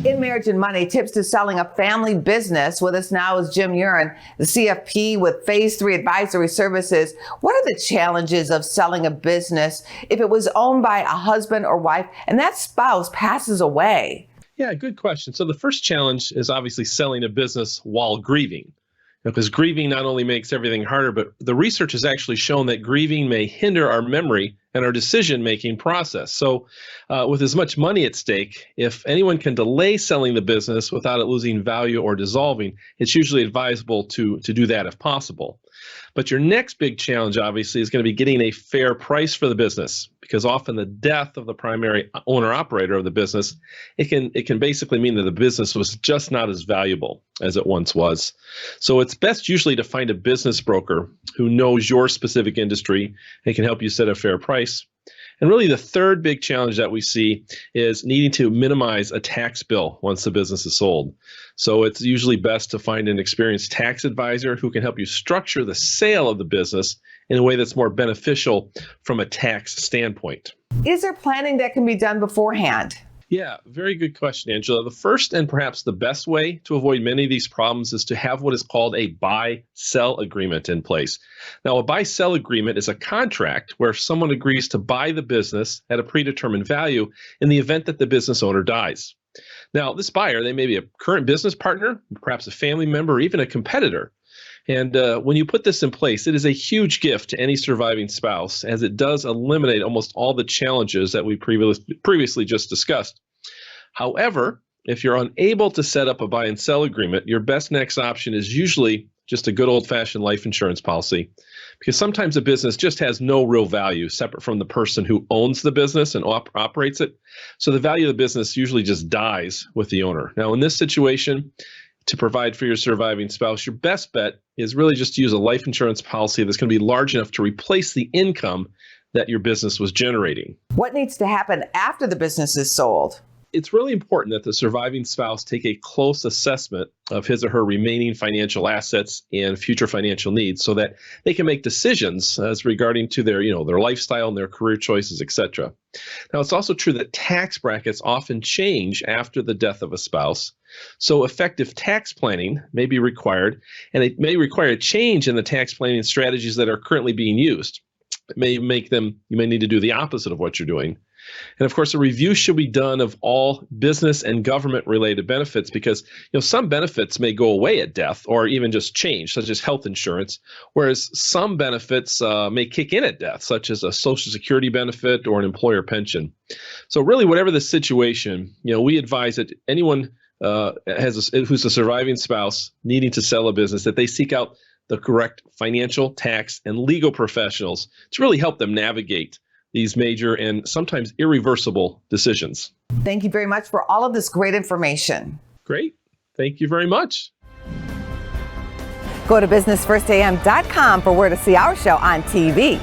In Marriage and Money, tips to selling a family business. With us now is Jim Uren, the CFP with Phase 3 Advisory Services. What are the challenges of selling a business if it was owned by a husband or wife and that spouse passes away? Yeah, good question. So the first challenge is obviously selling a business while grieving. Because grieving not only makes everything harder, but the research has actually shown that grieving may hinder our memory and our decision-making process. So with as much money at stake, if anyone can delay selling the business without it losing value or dissolving, it's usually advisable to do that if possible. But your next big challenge, obviously, is going to be getting a fair price for the business, because often the death of the primary owner-operator of the business, it can basically mean that the business was just not as valuable as it once was. So it's best usually to find a business broker who knows your specific industry and can help you set a fair price. And really the third big challenge that we see is needing to minimize a tax bill once the business is sold. So it's usually best to find an experienced tax advisor who can help you structure the sale of the business in a way that's more beneficial from a tax standpoint. Is there planning that can be done beforehand? Yeah, very good question, Angela. The first and perhaps the best way to avoid many of these problems is to have what is called a buy-sell agreement in place. Now, a buy-sell agreement is a contract where someone agrees to buy the business at a predetermined value in the event that the business owner dies. Now, this buyer, they may be a current business partner, perhaps a family member, or even a competitor. And when you put this in place, it is a huge gift to any surviving spouse, as it does eliminate almost all the challenges that we previously just discussed. However, if you're unable to set up a buy and sell agreement, your best next option is usually just a good old-fashioned life insurance policy, because sometimes a business just has no real value separate from the person who owns the business and operates it. So the value of the business usually just dies with the owner. Now, in this situation, to provide for your surviving spouse, your best bet is really just to use a life insurance policy that's going to be large enough to replace the income that your business was generating. What needs to happen after the business is sold? It's really important that the surviving spouse take a close assessment of his or her remaining financial assets and future financial needs so that they can make decisions as regarding to their lifestyle and their career choices, etc. Now, it's also true that tax brackets often change after the death of a spouse. So effective tax planning may be required, and it may require a change in the tax planning strategies that are currently being used. It may you may need to do the opposite of what you're doing. And of course, a review should be done of all business and government related benefits, because some benefits may go away at death or even just change, such as health insurance, whereas some benefits may kick in at death, such as a Social Security benefit or an employer pension. So really, whatever the situation, we advise that anyone who's a surviving spouse needing to sell a business, that they seek out the correct financial, tax, and legal professionals to really help them navigate these major and sometimes irreversible decisions. Thank you very much for all of this great information. Great. Thank you very much. Go to businessfirstam.com for where to see our show on TV.